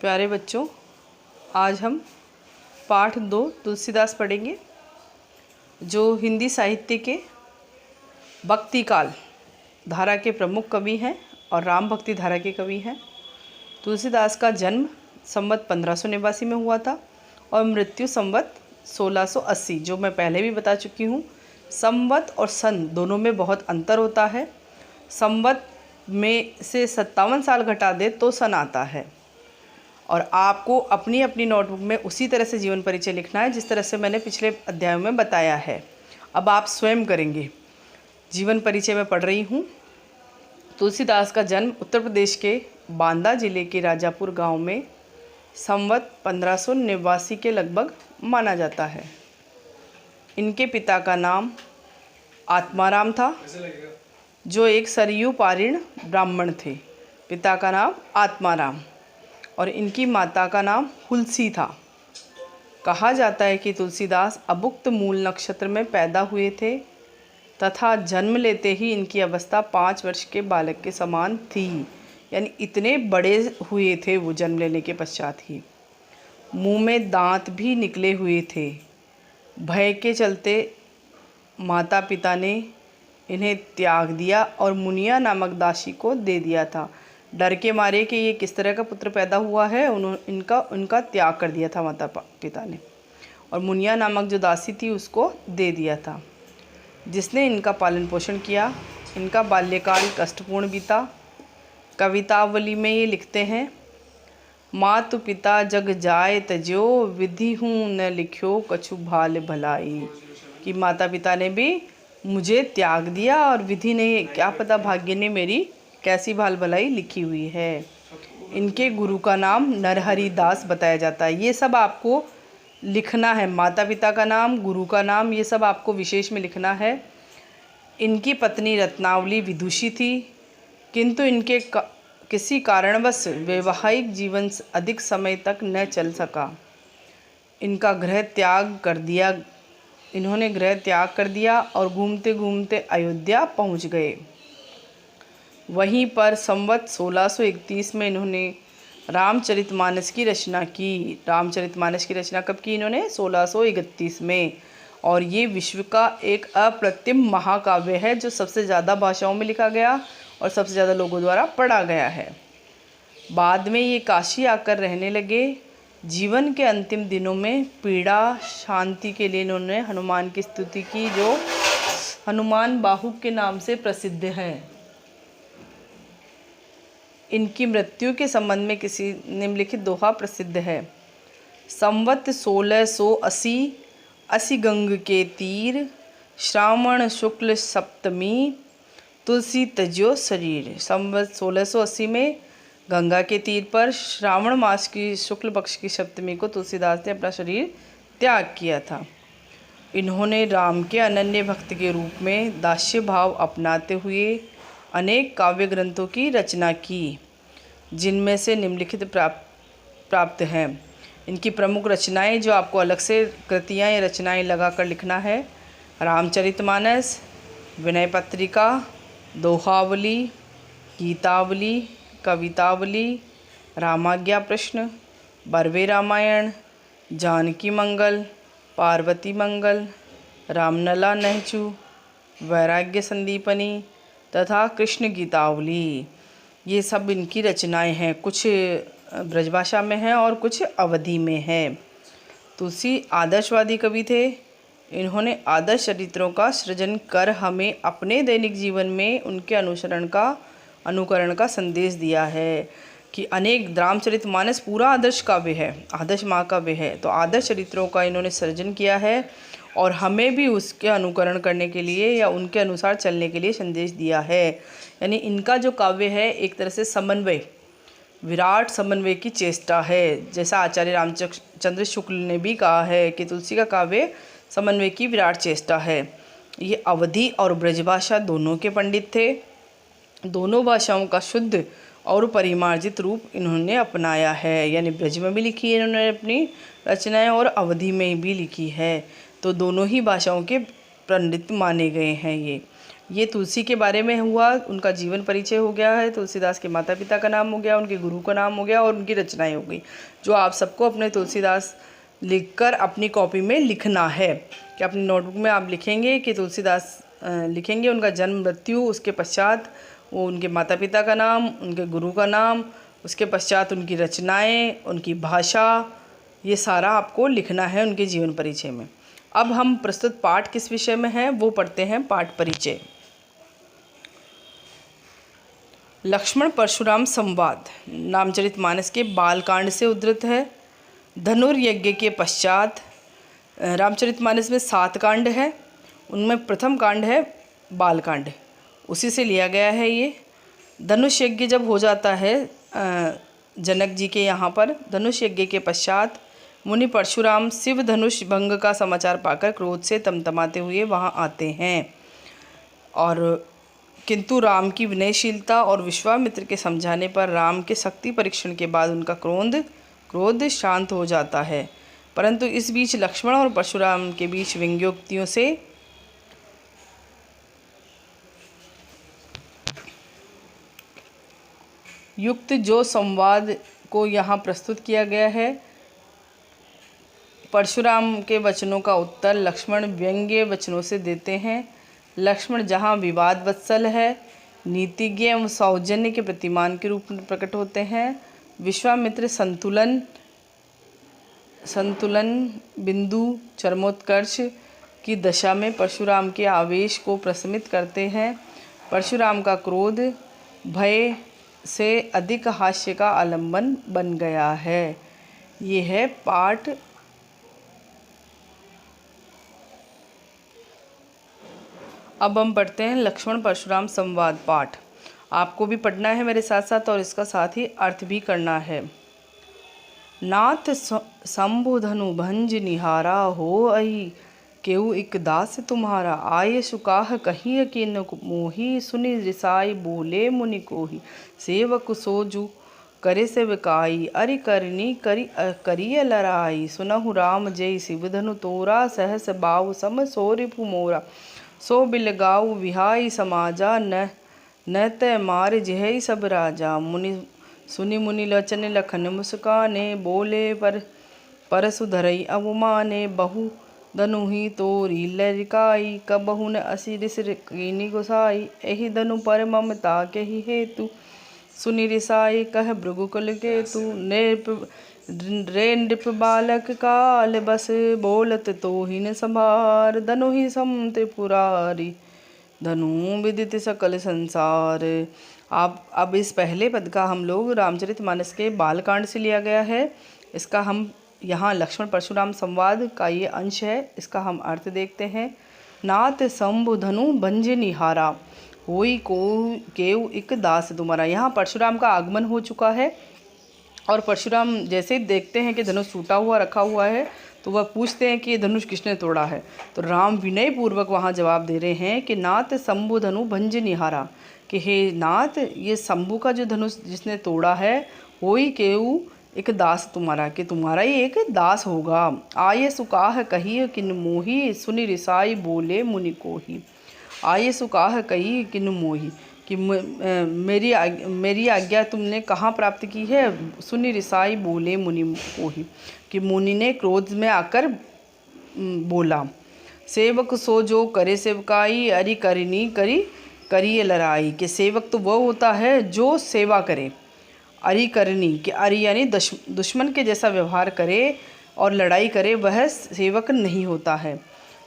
प्यारे बच्चों, आज हम पाठ 2 तुलसीदास पढ़ेंगे, जो हिंदी साहित्य के भक्ति काल धारा के प्रमुख कवि हैं और राम भक्ति धारा के कवि हैं। तुलसीदास का जन्म संवत 1589 में हुआ था और मृत्यु संवत 1680, जो मैं पहले भी बता चुकी हूँ। संवत और सन दोनों में बहुत अंतर होता है। संवत में से 57 साल घटा दे तो सन आता है। और आपको अपनी अपनी नोटबुक में उसी तरह से जीवन परिचय लिखना है जिस तरह से मैंने पिछले अध्यायों में बताया है। अब आप स्वयं करेंगे। जीवन परिचय में पढ़ रही हूँ। तुलसीदास का जन्म उत्तर प्रदेश के बांदा जिले के राजापुर गांव में संवत 1589 के लगभग माना जाता है। इनके पिता का नाम आत्माराम था, जो एक सरयू पारीण ब्राह्मण थे। पिता का नाम आत्माराम और इनकी माता का नाम हुलसी था। कहा जाता है कि तुलसीदास अभुक्त मूल नक्षत्र में पैदा हुए थे तथा जन्म लेते ही इनकी अवस्था 5 वर्ष के बालक के समान थी, यानी इतने बड़े हुए थे वो जन्म लेने के पश्चात ही। मुंह में दांत भी निकले हुए थे। भय के चलते माता पिता ने इन्हें त्याग दिया और मुनिया नामक दासी को दे दिया था। डर के मारे कि ये किस तरह का पुत्र पैदा हुआ है, उनका त्याग कर दिया था माता पिता ने, और मुनिया नामक जो दासी थी उसको दे दिया था, जिसने इनका पालन पोषण किया। इनका बाल्यकाल कष्टपूर्ण बीता। कवितावली में ये लिखते हैं, मातु पिता जग जाए तजो, विधि हूँ न लिख्यो कछु भाल भलाई। कि माता पिता ने भी मुझे त्याग दिया और विधि ने, क्या पता भाग्य ने मेरी कैसी भाल भलाई लिखी हुई है। इनके गुरु का नाम नरहरि दास बताया जाता है। ये सब आपको लिखना है, माता पिता का नाम, गुरु का नाम, ये सब आपको विशेष में लिखना है। इनकी पत्नी रत्नावली विदुषी थी, किंतु इनके किसी कारणवश वैवाहिक जीवन अधिक समय तक न चल सका। इन्होंने गृह त्याग कर दिया और घूमते घूमते अयोध्या पहुंच गए। वहीं पर संवत 1631 में इन्होंने रामचरितमानस की रचना की। रामचरितमानस की रचना कब की इन्होंने? 1631 में। और ये विश्व का एक अप्रतिम महाकाव्य है, जो सबसे ज़्यादा भाषाओं में लिखा गया और सबसे ज़्यादा लोगों द्वारा पढ़ा गया है। बाद में ये काशी आकर रहने लगे। जीवन के अंतिम दिनों में पीड़ा शांति के लिए इन्होंने हनुमान की स्तुति की, जो हनुमान बाहुक के नाम से प्रसिद्ध है। इनकी मृत्यु के संबंध में किसी निम्नलिखित दोहा प्रसिद्ध है। संवत 1680 असी गंग के तीर, श्रावण शुक्ल सप्तमी, तुलसी तज्यो शरीर। संवत 1680 में गंगा के तीर पर श्रावण मास की शुक्ल पक्ष की सप्तमी को तुलसीदास ने अपना शरीर त्याग किया था। इन्होंने राम के अनन्य भक्त के रूप में दास्य भाव अपनाते हुए अनेक काव्य ग्रंथों की रचना की, जिनमें से निम्नलिखित प्राप्त हैं। इनकी प्रमुख रचनाएं, जो आपको अलग से कृतियाँ या रचनाएं लगा कर लिखना है: रामचरितमानस, विनय पत्रिका, दोहावली, गीतावली, कवितावली, रामाज्ञा प्रश्न, बरवे रामायण, जानकी मंगल, पार्वती मंगल, रामनला नहचु, वैराग्य संदीपनी तथा कृष्ण गीतावली। ये सब इनकी रचनाएं हैं। कुछ ब्रजभाषा में हैं और कुछ अवधी में है। तुलसी आदर्शवादी कवि थे। इन्होंने आदर्श चरित्रों का सृजन कर हमें अपने दैनिक जीवन में उनके अनुकरण का संदेश दिया है। कि अनेक रामचरितमानस पूरा आदर्श काव्य है, आदर्श महाकाव्य है, तो आदर्श चरित्रों का इन्होंने सृजन किया है और हमें भी उसके अनुकरण करने के लिए या उनके अनुसार चलने के लिए संदेश दिया है। यानी इनका जो काव्य है एक तरह से समन्वय, विराट समन्वय की चेष्टा है। जैसा आचार्य रामचंद्र शुक्ल ने भी कहा है कि तुलसी का काव्य समन्वय की विराट चेष्टा है। ये अवधी और ब्रजभाषा दोनों के पंडित थे। दोनों भाषाओं का शुद्ध और परिमार्जित रूप इन्होंने अपनाया है, यानी ब्रज में भी लिखी है इन्होंने अपनी रचनाएं और अवधी में भी लिखी है। तो दोनों ही भाषाओं के पंडित माने गए हैं ये। ये तुलसी के बारे में हुआ, उनका जीवन परिचय हो गया है, तुलसीदास के माता पिता का नाम हो गया, उनके गुरु का नाम हो गया और उनकी रचनाएं हो गई, जो आप सबको अपने तुलसीदास लिखकर अपनी कॉपी में लिखना है। कि अपनी नोटबुक में आप लिखेंगे कि तुलसीदास लिखेंगे उनका जन्म मृत्यु, उसके पश्चात वो उनके माता पिता का नाम, उनके गुरु का नाम, उसके पश्चात उनकी रचनाएं, उनकी भाषा, ये सारा आपको लिखना है उनके जीवन परिचय में। अब हम प्रस्तुत पाठ किस विषय में है वो पढ़ते हैं। पाठ परिचय। लक्ष्मण परशुराम संवाद रामचरितमानस के बालकांड से उद्धृत है। धनुर्यज्ञ के पश्चात रामचरितमानस में 7 कांड है, उनमें प्रथम कांड है बालकांड, उसी से लिया गया है ये। धनुष यज्ञ जब हो जाता है जनक जी के यहाँ पर, धनुष यज्ञ के पश्चात मुनि परशुराम शिव धनुष भंग का समाचार पाकर क्रोध से तमतमाते हुए वहाँ आते हैं, और किंतु राम की विनयशीलता और विश्वामित्र के समझाने पर राम के शक्ति परीक्षण के बाद उनका क्रोध शांत हो जाता है। परंतु इस बीच लक्ष्मण और परशुराम के बीच व्यंग्योक्तियों से युक्त जो संवाद को यहाँ प्रस्तुत किया गया है, परशुराम के वचनों का उत्तर लक्ष्मण व्यंग्य वचनों से देते हैं। लक्ष्मण जहाँ विवाद वत्सल है, नीतिज्ञ एवं सौजन्य के प्रतिमान के रूप में प्रकट होते हैं। विश्वामित्र संतुलन बिंदु चरमोत्कर्ष की दशा में परशुराम के आवेश को प्रशमित करते हैं। परशुराम का क्रोध भय से अधिक हास्य का आलंबन बन गया है। ये है पाठ। अब हम पढ़ते हैं लक्ष्मण परशुराम संवाद पाठ। आपको भी पढ़ना है मेरे साथ साथ और इसका साथ ही अर्थ भी करना है। नाथ शंभु धनु भंज निहारा हो अहि, केहू इक दास तुम्हारा आय सुकाह कही किन मोही, सुनि रिसाई बोले मुनि कोही, सेवक सोजु करे सेवकाई, अरि करनी करिय लड़ाई, सुनहु राम जय शिव धनु तोरा, सहस बाहु सम सो रिपु मोरा, सो बिलगाऊ विहाई समाजा, न तय मार जेहि सब राजा, सुनि मुनि लोचन लखन मुस्काने, बोले परसु धरई अवमाने, बहु धनु ही तोरी लरिकाई, कबहु न असि रिस कीनी गोसाई, एहि धनु पर ममता के ही हेतु, सुनि रिसाई कह भृगुकुल केतु, रे नृप बालक काल बस, बोलत तो ही न संभार, धनु ही सम त्रिपुरारी, धनु विदित सकल संसार। आप अब इस पहले पद का हम लोग रामचरितमानस के बालकांड से लिया गया है। इसका हम यहाँ लक्ष्मण परशुराम संवाद का ये अंश है, इसका हम अर्थ देखते हैं। नाथ शंभु धनु भंज निहारा, होई को केव इक दास तुम्हारा। यहाँ परशुराम का आगमन हो चुका है और परशुराम जैसे ही देखते हैं कि धनुष टूटा हुआ रखा हुआ है तो वह पूछते हैं कि ये धनुष किसने तोड़ा है। तो राम विनय पूर्वक वहाँ जवाब दे रहे हैं कि नाथ शंभु धनु भंज निहारा, कि हे नाथ ये शंभु का जो धनुष जिसने तोड़ा है, होई केऊ एक दास तुम्हारा, कि तुम्हारा ही एक दास होगा। आये सुकाह कही किन मोही, सुनि रिसाई बोले मुनि कोही। आये सुकाह कही किन मोही, कि मेरी आज्ञा तुमने कहाँ प्राप्त की है। सुनि रिसाई बोले मुनि कोही, कि मुनि ने क्रोध में आकर बोला। सेवक सो जो करे सेवकाई, अरि करनी करिए लड़ाई, कि सेवक तो वह होता है जो सेवा करे। अरि करनी, कि अरि यानी दुश्मन के जैसा व्यवहार करे और लड़ाई करे, वह सेवक नहीं होता है।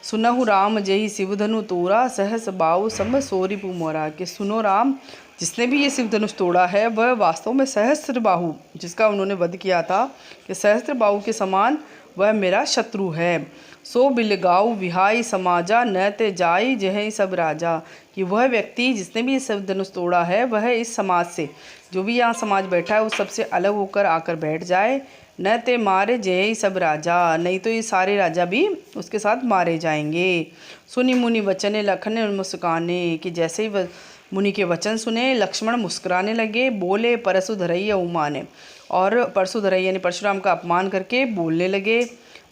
सुनहु राम जय शिव धनु तोरा, सहस बाहु सम सोरिपु मोरा, कि सुनो राम जिसने भी ये शिव धनुष तोड़ा है वह वास्तव में सहस्त्र बाहु, जिसका उन्होंने वध किया था, कि सहस्त्र बाहु के समान वह मेरा शत्रु है। सो बिलगाऊ विहाई समाजा, न ते जाई जय सब राजा, कि वह व्यक्ति जिसने भी ये शिव धनुष तोड़ा है वह इस समाज से, जो भी यहाँ समाज बैठा है उस सबसे अलग होकर आकर बैठ जाए। न ते मारे जय सब राजा, नहीं तो ये सारे राजा भी उसके साथ मारे जाएंगे। सुनि मुनि वचने लखन मुस्काने, कि जैसे ही मुनि के वचन सुने लक्ष्मण मुस्कुराने लगे। बोले परसु धरैया उमाने, और परसु धरैया यानी परशुराम का अपमान करके बोलने लगे।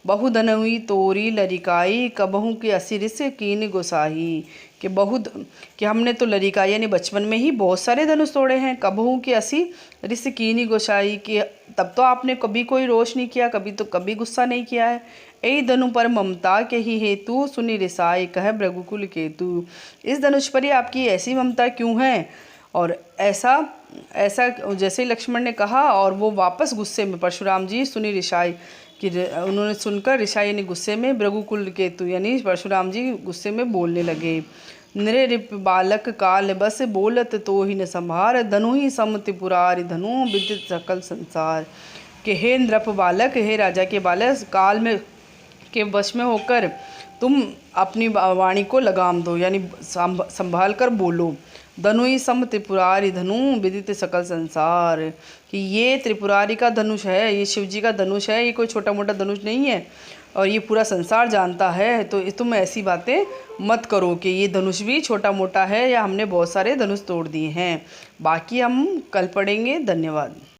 बहु धनुई तोरी लरिकाई, कबहू की असिरिस कीन गोसाही, कि हमने तो लड़िका यानी बचपन में ही बहुत सारे धनुष तोड़े हैं। कबहू कि असी रिस कीनी गोसाई कि तब तो आपने कभी कोई रोष नहीं किया, कभी गुस्सा नहीं किया है। ऐ धनु पर ममता के ही हेतु सुनि रिसाई कह भृगुकुल केतु। इस धनुष पर ही आपकी ऐसी ममता क्यों है? और ऐसा जैसे ही लक्ष्मण ने कहा और वो वापस गुस्से में परशुराम जी सुनि रिसाई कि उन्होंने सुनकर रिसाई यानी गुस्से में भृगुकुल केतु यानी परशुराम जी गुस्से में बोलने लगे। नृप बालक काल बस बोलत तो ही न संभार धनु ही सम त्रिपुरारि धनु विदित सकल संसार। कि हे नृप बालक, हे राजा के बालक, काल में के वश में होकर तुम अपनी वाणी को लगाम दो यानी संभाल कर बोलो। धनु ही सम त्रिपुरारि धनु विदित सकल संसार। कि ये त्रिपुरारि का धनुष है, ये शिव जी का धनुष है, ये कोई छोटा मोटा धनुष नहीं है और ये पूरा संसार जानता है। तो तुम ऐसी बातें मत करो कि ये धनुष भी छोटा मोटा है या हमने बहुत सारे धनुष तोड़ दिए हैं। बाकी हम कल पढ़ेंगे। धन्यवाद।